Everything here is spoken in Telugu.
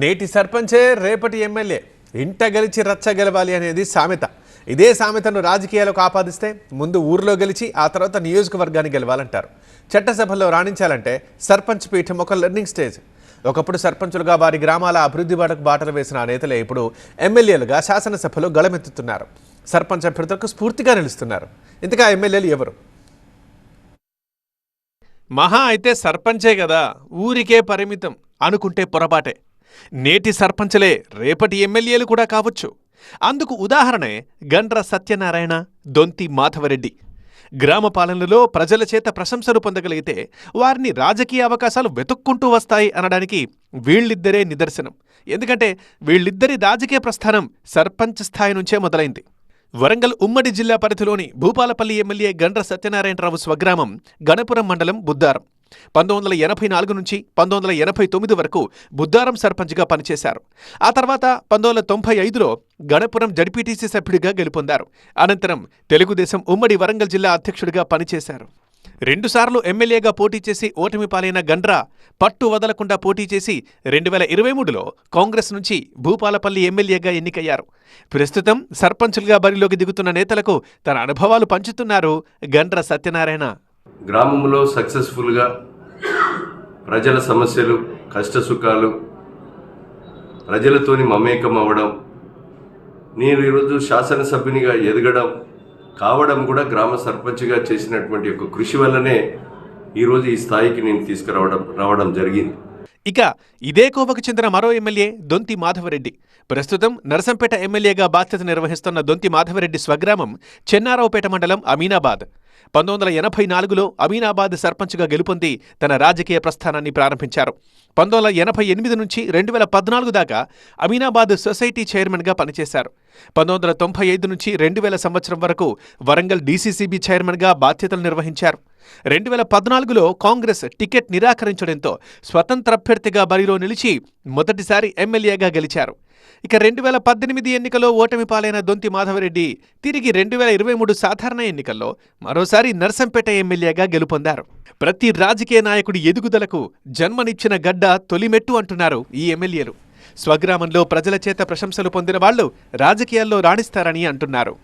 నేటి సర్పంచే రేపటి ఎమ్మెల్యే, ఇంట గెలిచి రచ్చ గెలవాలి అనేది సామెత. ఇదే సామెతను రాజకీయాలకు ఆపాదిస్తే ముందు ఊర్లో గెలిచి ఆ తర్వాత నియోజకవర్గాన్ని గెలవాలంటారు. చట్టసభలో రాణించాలంటే సర్పంచ్ పీఠం ఒక లెర్నింగ్ స్టేజ్. ఒకప్పుడు సర్పంచులుగా వారి గ్రామాల అభివృద్ధి బాటలు వేసిన ఆ నేతలే ఇప్పుడు ఎమ్మెల్యేలుగా శాసనసభలో గళమెత్తుతున్నారు. సర్పంచ్ అభ్యర్థులకు స్ఫూర్తిగా నిలుస్తున్నారు. ఇంతగా ఎమ్మెల్యేలు ఎవరు? మహా అయితే సర్పంచే కదా, ఊరికే పరిమితం అనుకుంటే పొరపాటే. నేటి సర్పంచులే రేపటి ఎమ్మెల్యేలు కూడా కావచ్చు. అందుకు ఉదాహరణే గండ్ర సత్యనారాయణ, దొంతి మాధవరెడ్డి. గ్రామ పాలనలో ప్రజల చేత ప్రశంసలు పొందగలిగితే వారిని రాజకీయ అవకాశాలు వెతుక్కుంటూ వస్తాయి అనడానికి వీళ్ళిద్దరే నిదర్శనం. ఎందుకంటే వీళ్ళిద్దరి రాజకీయ ప్రస్థానం సర్పంచ్ స్థాయి నుంచే మొదలైంది. వరంగల్ ఉమ్మడి జిల్లా పరిధిలోని భూపాలపల్లి ఎమ్మెల్యే గండ్ర సత్యనారాయణరావు స్వగ్రామం గణపురం మండలం బుద్దారం. 1984 నుంచి 1989 వరకు బుద్దారం సర్పంచ్గా పనిచేశారు. ఆ తర్వాత 1995లో గణపురం జడ్పీటీసీ సభ్యుడిగా గెలుపొందారు. అనంతరం తెలుగుదేశం ఉమ్మడి వరంగల్ జిల్లా అధ్యక్షుడిగా పనిచేశారు. 2 సార్లు ఎమ్మెల్యేగా పోటీ చేసి ఓటమి పాలైన గండ్ర పట్టు వదలకుండా పోటీ చేసి 2023లో కాంగ్రెస్ నుంచి భూపాలపల్లి ఎమ్మెల్యేగా ఎన్నికయ్యారు. ప్రస్తుతం సర్పంచులుగా బరిలోకి దిగుతున్న నేతలకు తన అనుభవాలు పంచుతున్నారు గండ్ర సత్యనారాయణ. గ్రామంలో సక్సెస్ఫుల్గా ప్రజల సమస్యలు, కష్టసుఖాలు, ప్రజలతోని మమేకం అవ్వడం, నేను ఈరోజు శాసనసభ్యునిగా ఎదగడం కావడం కూడా గ్రామ సర్పంచ్గా చేసినటువంటి ఒక కృషి వల్లనే ఈరోజు ఈ స్థాయికి నేను తీసుకురావడం జరిగింది. ఇక ఇదే కోవకు చెందిన మరో ఎమ్మెల్యే దొంతి మాధవరెడ్డి. ప్రస్తుతం నరసంపేట ఎమ్మెల్యేగా బాధ్యత నిర్వహిస్తున్న దొంతి మాధవరెడ్డి స్వగ్రామం చెన్నారావుపేట మండలం అమీనాబాద్. 1984లో అమీనాబాద్ సర్పంచ్గా గెలుపొంది తన రాజకీయ ప్రస్థానాన్ని ప్రారంభించారు. 1988 నుంచి 2014 దాకా అమీనాబాద్ సొసైటీ చైర్మన్గా పనిచేశారు. 1995 నుంచి 2000 సంవత్సరం వరకు వరంగల్ డీసీసీబీ చైర్మన్గా బాధ్యతలు నిర్వహించారు. 2014లో కాంగ్రెస్ టికెట్ నిరాకరించడంతో స్వతంత్ర అభ్యర్థిగా బరిలో నిలిచి మొదటిసారి ఎమ్మెల్యేగా గెలిచారు. ఇక 2018 ఎన్నికలో ఓటమి పాలైన దొంతి మాధవరెడ్డి తిరిగి 2023 సాధారణ ఎన్నికల్లో మరోసారి నర్సంపేట ఎమ్మెల్యేగా గెలుపొందారు. ప్రతి రాజకీయ నాయకుడి ఎదుగుదలకు జన్మనిచ్చిన గడ్డ తొలిమెట్టు అంటున్నారు ఈ ఎమ్మెల్యేలు. స్వగ్రామంలో ప్రజల చేత ప్రశంసలు పొందిన వాళ్లు రాజకీయాల్లో రాణిస్తారని అంటున్నారు.